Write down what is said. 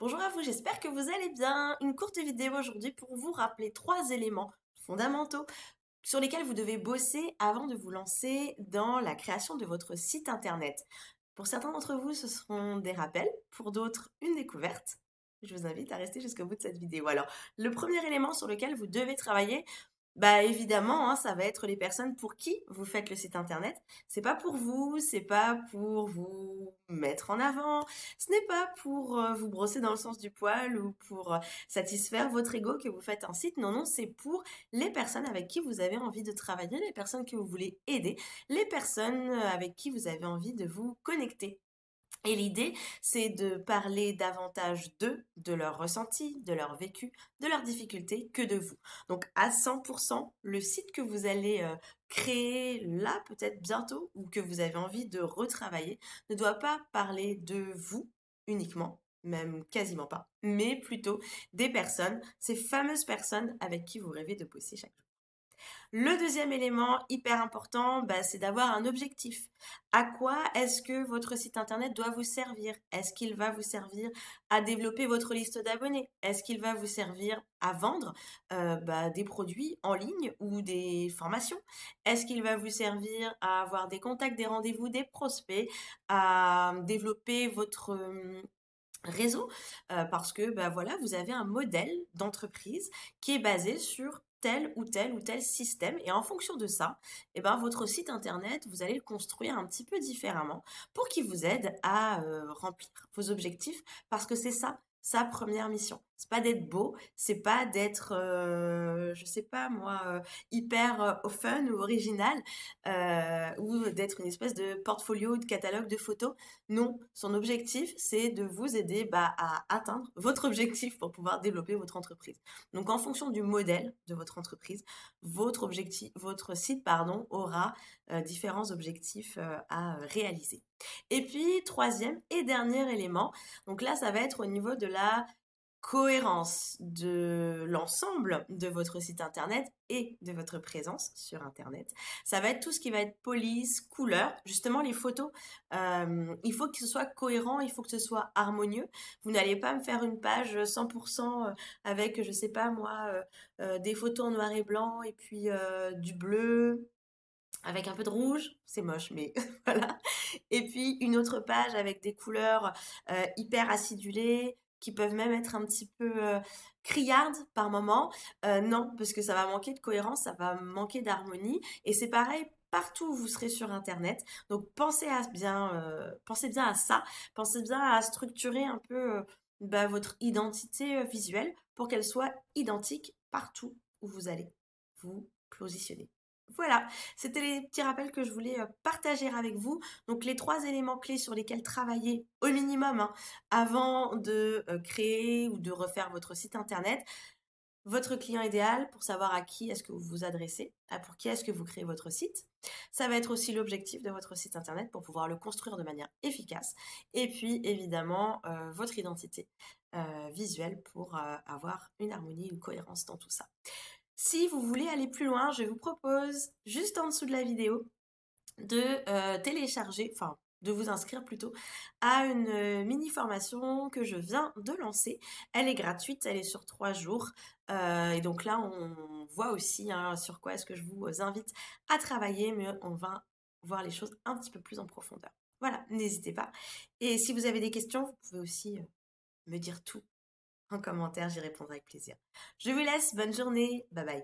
Bonjour à vous, j'espère que vous allez bien. Une courte vidéo aujourd'hui pour vous rappeler trois éléments fondamentaux sur lesquels vous devez bosser avant de vous lancer dans la création de votre site internet. Pour certains d'entre vous, ce seront des rappels, pour d'autres, une découverte. Je vous invite à rester jusqu'au bout de cette vidéo. Alors, le premier élément sur lequel vous devez travailler, bah évidemment, hein, ça va être les personnes pour qui vous faites le site internet. C'est pas pour vous, c'est pas pour vous mettre en avant, ce n'est pas pour vous brosser dans le sens du poil ou pour satisfaire votre ego que vous faites un site. Non, non, c'est pour les personnes avec qui vous avez envie de travailler, les personnes que vous voulez aider, les personnes avec qui vous avez envie de vous connecter. Et l'idée, c'est de parler davantage d'eux, de leurs ressentis, de leur vécu, de leurs difficultés, que de vous. Donc à 100%, le site que vous allez créer là, peut-être bientôt, ou que vous avez envie de retravailler, ne doit pas parler de vous uniquement, même quasiment pas, mais plutôt des personnes, ces fameuses personnes avec qui vous rêvez de bosser chaque jour. Le deuxième élément hyper important, bah, c'est d'avoir un objectif. À quoi est-ce que votre site internet doit vous servir? Est-ce qu'il va vous servir à développer votre liste d'abonnés? Est-ce qu'il va vous servir à vendre bah, des produits en ligne ou des formations? Est-ce qu'il va vous servir à avoir des contacts, des rendez-vous, des prospects, à développer votre réseau parce que bah, voilà, vous avez un modèle d'entreprise qui est basé sur tel ou tel système et en fonction de ça, eh ben, votre site internet, vous allez le construire un petit peu différemment pour qu'il vous aide à remplir vos objectifs parce que c'est ça sa première mission. C'est pas d'être beau, c'est pas d'être, je sais pas moi, hyper fun ou original, ou d'être une espèce de portfolio ou de catalogue de photos. Non, son objectif, c'est de vous aider bah, à atteindre votre objectif pour pouvoir développer votre entreprise. Donc, en fonction du modèle de votre entreprise, votre objectif, votre site, pardon, aura différents objectifs à réaliser. Et puis, troisième et dernier élément, donc là, ça va être au niveau de la cohérence de l'ensemble de votre site internet et de votre présence sur internet. Ça va être tout ce qui va être police, couleur, justement les photos. Il faut que ce soit cohérent, il faut que ce soit harmonieux. Vous n'allez pas me faire une page 100% avec, je sais pas moi, des photos en noir et blanc et puis du bleu avec un peu de rouge, c'est moche, mais voilà. Et puis une autre page avec des couleurs hyper acidulées, qui peuvent même être un petit peu criardes par moment. Non, parce que ça va manquer de cohérence, ça va manquer d'harmonie. Et c'est pareil partout où vous serez sur Internet. Donc pensez bien à ça, pensez bien à structurer un peu bah, votre identité visuelle pour qu'elle soit identique partout où vous allez vous positionner. Voilà, c'était les petits rappels que je voulais partager avec vous. Donc les trois éléments clés sur lesquels travailler au minimum hein, avant de créer ou de refaire votre site internet. Votre client idéal pour savoir à qui est-ce que vous vous adressez, pour qui est-ce que vous créez votre site. Ça va être aussi l'objectif de votre site internet pour pouvoir le construire de manière efficace. Et puis évidemment votre identité visuelle pour avoir une harmonie, une cohérence dans tout ça. Si vous voulez aller plus loin, je vous propose juste en dessous de la vidéo de télécharger, enfin de vous inscrire plutôt à une mini formation que je viens de lancer. Elle est gratuite, elle est sur 3 jours. Et donc là, on voit aussi hein, sur quoi est-ce que je vous invite à travailler, mais on va voir les choses un petit peu plus en profondeur. Voilà, n'hésitez pas. Et si vous avez des questions, vous pouvez aussi me dire tout en commentaire, j'y répondrai avec plaisir. Je vous laisse, bonne journée, bye bye.